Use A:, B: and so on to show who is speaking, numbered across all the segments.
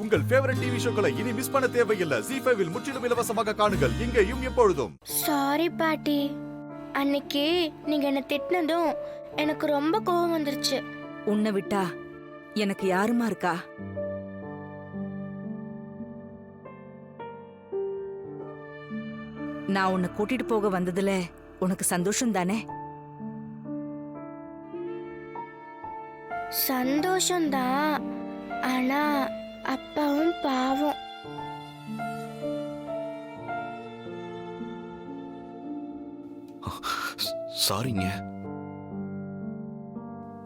A: உங்கள் favourite TV ஷோக்களை இனி miss பண்ண தேவையில்லை. ஜீ5 இல் முற்றிலும் இலவசமாக காணுங்கள், இங்கேயும் எப்பொழுதும்.
B: சாரி பாட்டி, அன்னைக்கு நீங்க என்ன திட்டினதும் எனக்கு ரொம்ப கோவம் வந்துருச்சு.
C: உன்னை விட்டா எனக்கு யாருமா இருக்கா? நான் உன்னை கூட்டிட்டு போக வந்ததுல உனக்கு சந்தோஷம் தானே?
B: சந்தோஷம்தான், ஆனா அப்பாவும் பாவம்.
D: சாரிங்க.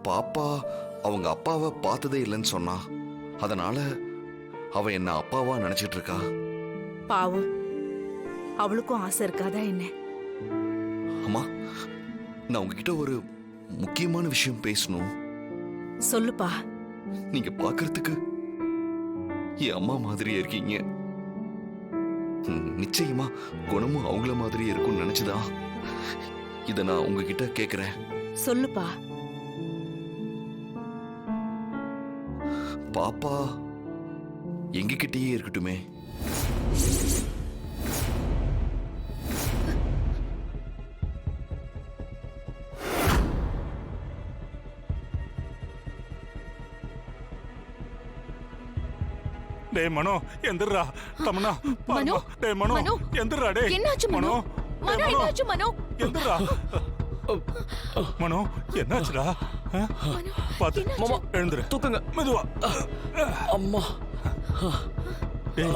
D: பாப்பா அவங்க அப்பாவை பார்த்ததே இல்லைன்னு சொன்னா, அதனால அவ என்ன அப்பாவா நினைச்சிட்டு இருக்கா.
C: பாவம், அவளுக்கும் ஆசை இருக்காதா என்ன?
D: அம்மா, நான் உங்ககிட்ட ஒரு முக்கியமான விஷயம் பேசணும்.
C: சொல்லுப்பா.
D: நீங்க பாக்குறதுக்கு என் அம்மா மாதிரியே இருக்கீங்க. நிச்சயமா குணமும் அவங்கள மாதிரியே இருக்கும்னு நினைச்சுதான் இத நான் உங்ககிட்ட கேக்குறேன்.
C: சொல்லுப்பா.
D: பாப்பா எங்ககிட்டயே இருக்கட்டுமே.
E: டேய் மனோ, எந்திரா. தமனா,
F: மனோ,
E: டேய் மனோ, எந்திரா. டேய்
F: என்னாச்சு மனோ? மனோ, என்னாச்சு மனோ?
E: எந்திரா. மனோ, என்னாச்சுடா? பாத்து மாமா, எழுந்துரு. தூக்குங்க மெதுவா.
G: அம்மா,
E: டேய்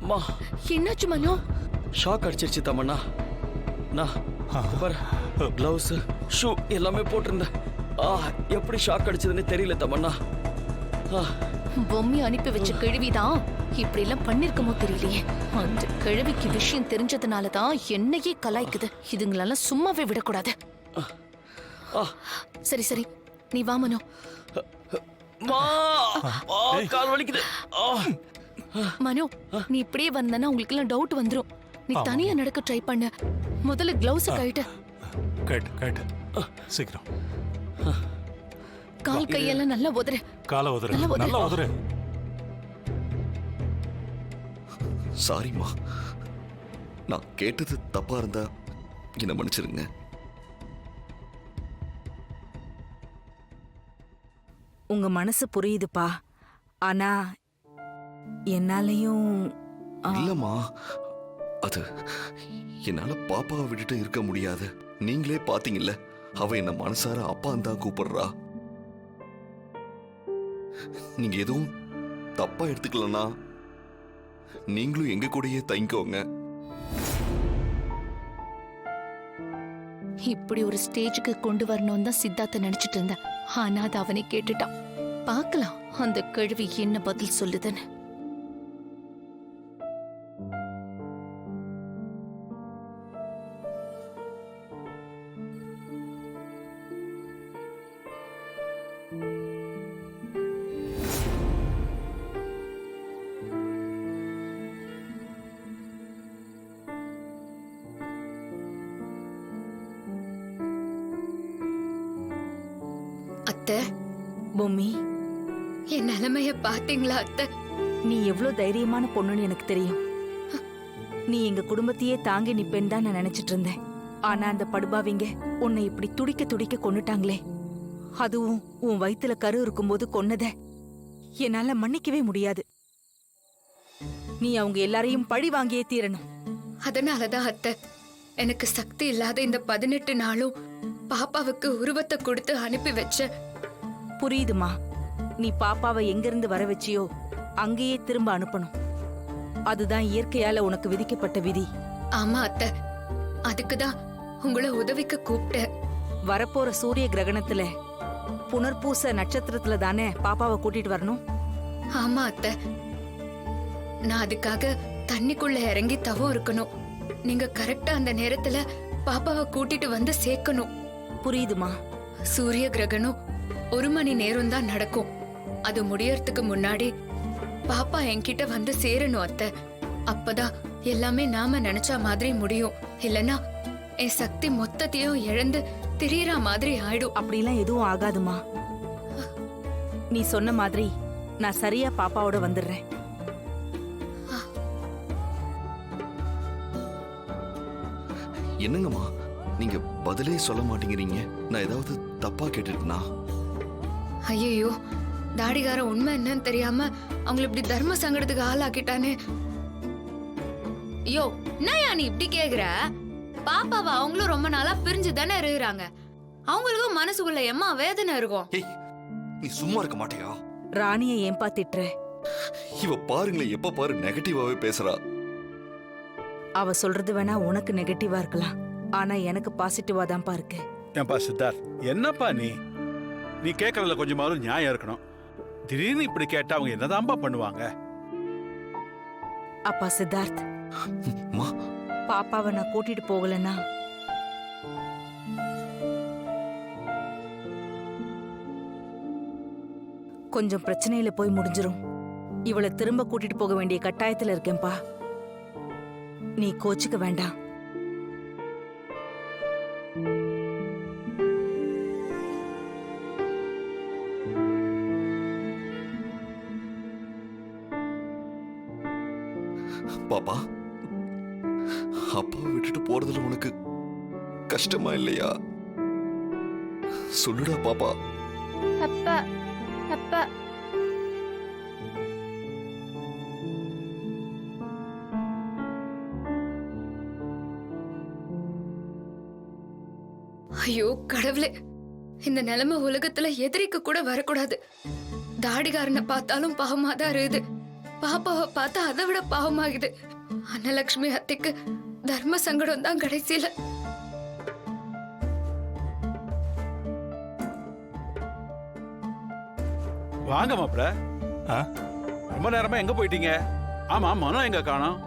G: அம்மா,
F: என்னாச்சு மனோ?
G: ஷாக் அடிச்சிருச்சு தமன்னா. நான் பாரு, கிளவுஸ் ஷூ எல்லாமே போட்டிருந்தேன். எப்படி ஷாக் அடிச்சதுன்னு தெரியல தமன்னா.
F: பொம்மி அனுப்பி வச்ச கிழவிதான் இப்படி எல்லாம் பண்ணிருக்கமோ தெரியலையே. அந்த கிழவிக்கு விஷயம் தெரிஞ்சதுனாலதான் என்னையே கலாய்க்குது. இதுங்களெல்லாம் சும்மாவே விடக்கூடாது. சரி சரி, நீ வா மனோ.
G: கால் வலிக்குது.
F: மனோ, நீ இப்படியே வந்தனா உங்களுக்கு எல்லாம் டவுட் வந்துரும். நீ தனியா நடக்க ட்ரை பண்ண. முதல்ல கிளவுஸ் கழட்டு.
E: கட்டு சீக்கிரம்.
F: கால் கையெல்லாம் நல்லா உதறு.
E: கால உதறு, நல்லா உதறு.
D: சாரிம்மா, நான் கேட்டது தப்பா இருந்தா என்ன மன்னிச்சிருங்க.
C: உங்க மனசு புரியுதுப்பா, ஆனா என்னாலையும்
D: இல்லம்மா, அது என்னால பாப்பாவை விட்டுட்டு இருக்க முடியாது. நீங்களே பாத்தீங்கல்ல, அவ என்ன மனசார அப்பான்னு தான் கூப்பிடுறா. நீங்க எதுவும் தப்பா எடுத்துக்கலனா நீங்களும் எங்க கூடயே தங்கிக்கோங்க.
F: இப்படி ஒரு ஸ்டேஜுக்கு கொண்டு வரணும் தான் சித்தார்த்த நினைச்சிட்டு இருந்தேன். ஆனா அது அவனை கேட்டுட்டான். பார்க்கலாம் அந்த கேள்வி என்ன பதில் சொல்லுதுன்னு. அத்தை,
C: பொம்மி,
F: என் நிலைமைய பாத்தீங்களா அத்தை?
C: நீ எவ்வளவு தைரியமான பொண்ணுன்னு எனக்கு தெரியும். நீ எங்க குடும்பத்தையே தாங்கி நிப்பேன்னு தான் நான் நினைச்சிட்டு இருந்தேன். ஆனா அந்த படுபாவிங்க உன்னை இப்படி துடிக்க துடிக்க கொன்னுட்டாங்களே, அதுவும் உன் வயித்துல கரு இருக்கும்போது கொன்னத என்னால மன்னிக்கவே முடியாது. நீ அவங்க எல்லாரையும் பழி வாங்கியே தீரணும்.
F: அதனாலதான் அத்தை, எனக்கு சக்தி இல்லாத இந்த 18 நாளும் பாப்பாவுக்கு உருவத்தை கொடுத்து அனுப்பி வச்ச.
C: புரியுதுமா, நீ பாப்பாவை எங்கிருந்து வர வச்சியோ அங்கேயே திரும்ப அனுப்பணும். அதுதான் இயற்கையால உனக்கு விதிக்கப்பட்ட விதி.
F: ஆமா அத்தை, அதுக்குதான் உங்களை உதவிக்கு கூப்பிட்டேன்.
C: வரப்போற சூரிய கிரகணத்துல புனர்பூச நட்சத்திரத்துல தானே பாப்பாவை கூட்டிட்டு வரணும்.
F: ஆமா அத்தை, நான் அதுக்காக தண்ணிக்குள்ள இறங்கி தவம் இருக்கணும். நீங்க கரெக்டா அந்த நேரத்துல பாப்பாவை கூட்டிட்டு வந்து சேர்க்கணும்.
C: புரியுதுமா.
F: சூரிய கிரகணம் 1 மணி நேரம் தான் நடக்கும். அது முடியறதுக்கு முன்னாடி பாப்பா என்கிட்ட வந்து சேரணும் அத்தை. அப்பதான் எல்லாமே நாம நினைச்ச மாதிரி முடியும். இல்லனா என் சக்தி மொத்தத்தையும் இழந்து திரியற மாதிரி ஆயிடும்.
C: அப்படிலாம் எதுவும் ஆகாதுமா. நீ சொன்ன மாதிரி நான் சரியா பாப்பாவோட வந்துடுறேன்.
D: என்னங்கம்மா நீங்க பதிலே சொல்ல மாட்டேங்கிறீங்க? நான் ஏதாவது தப்பா கேட்டுட்டேனா?
F: ஐயோ தாடிகார உண்மை என்னன்னு தெரியாம அவங்களை இப்படி தர்ம சங்கடத்துக்கு ஆளாக்கிட்டானே. ஐயோ என்னையா நீ இப்படி கேக்குற? பாப்பாவை அவங்களும் ரொம்ப நாளா பிரிஞ்சு தானே இருக்கிறாங்க. அவங்களுக்கும் மனசுக்குள்ள எம்மா வேதனை இருக்கும்.
D: ஏய் நீ சும்மா இருக்க மாட்டியா?
C: ராணிய ஏன்பா திட்டுற?
D: இவ பாருங்களேன், எப்ப பாரு நெகட்டிவாவே பேசுறா.
C: அவ சொல்றது வேணா உனக்கு நெகட்டிவா இருக்கலாம், ஆனா எனக்கு பாசிட்டிவா தான்ப்பா இருக்கு.
H: ஏன்பா சித்தார்த், என்னப்பா நீ கேட்கறதுல கொஞ்சமாவது நியாயம் இருக்கணும். திடீர்னு இப்படி கேட்டா அவங்க என்னதான்பா பண்ணுவாங்க?
C: அப்பா சித்தார்த்,
D: அம்மா,
C: பாப்பாவை நான் கூட்டிட்டு போகலன்னா கொஞ்சம் பிரச்சனையில போய் முடிஞ்சிரும். இவளை திரும்ப கூட்டிட்டு போக வேண்டிய கட்டாயத்துல இருக்கேன்பா. நீ கோச்சுக்க வேண்டாம்.
D: பாப்பா, அப்பாவை விட்டுட்டு போறதுல உனக்கு கஷ்டமா இல்லையா? சொல்லுடா பாப்பா.
B: அப்பா அப்பா
F: ஐயோ கடவுளே, இந்த நிலைமை உலகத்துல எதிரிக்கு கூட வரக்கூடாது. தாடிகாரனை பார்த்தாலும் பாவமா தான் இருக்குது. பாப்பாவை பார்த்தா அதை விட பாவமாகுது. அன்னலட்சுமி அத்தைக்கு தர்ம சங்கடம் தான் கடைசியில.
H: வாங்க மாப்ள.
E: ஆ?
H: ரொம்ப நேரமா எங்க போயிட்டீங்க? ஆமா, மனோ எங்க காணோம்?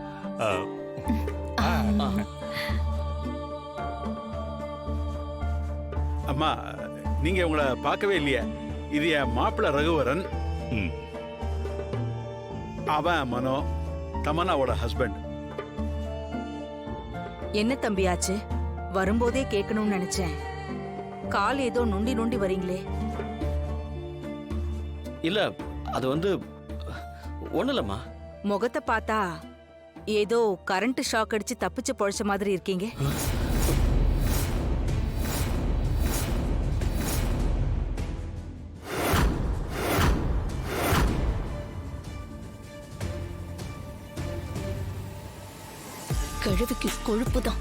H: அம்மா, நீங்க உங்களை பார்க்கவே இல்லையே. இது என் மாப்பிள்ள ரகுவரன்.
E: ம்.
H: அவன் மனோ, தமன்னாவோட ஹஸ்பண்ட்.
C: என்ன தம்பியாச்சு? வரும்போதே கேட்கணும்னு நினைச்சேன். கால் ஏதோ நொண்டி நொண்டி வரீங்களே.
G: இல்ல அது வந்து ஒண்ணு இல்லம்மா.
C: முகத்தை பார்த்தா ஏதோ கரண்ட் ஷாக் அடிச்சு தப்பிச்சு பொழைச்ச மாதிரி இருக்கீங்க.
I: கிழவிக்கு கொழுப்பு தான்.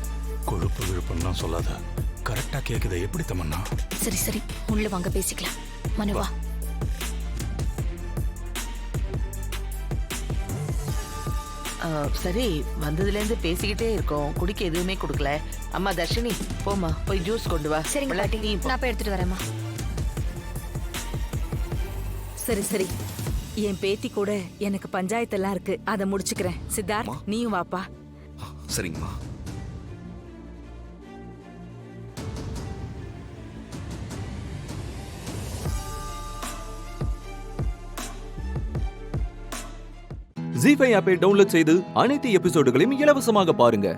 E: கொழுப்பு விழுப்புன்னு சொல்லாத. கரெக்டா கேக்குது. எப்படி தமன்னா?
I: சரி சரி, உள்ள வாங்க பேசிக்கலாம். மனுவா,
J: சரி, வந்ததுல இருந்து பேசிக்கிட்டே இருக்கோம், குடிக்க எதுவுமே கொடுக்கல. அம்மா தர்ஷினி, போமா போய் ஜூஸ் கொண்டு வா.
I: சரிங்க பாட்டி,
J: நீ போ.
I: நான் போய் எடுத்துட்டு வரேம்மா.
C: சரி சரி, என் பேத்தி கூட எனக்கு பஞ்சாயத்தெல்லாம் இருக்கு, அதை முடிச்சுக்கிறேன். சித்தார்த், நீயும் வாப்பா.
D: சரிங்கம்மா.
K: ஜீ5 ஆப்பை டவுன்லோட் செய்து அனைத்து எபிசோடுகளையும் இலவசமாக பாருங்க.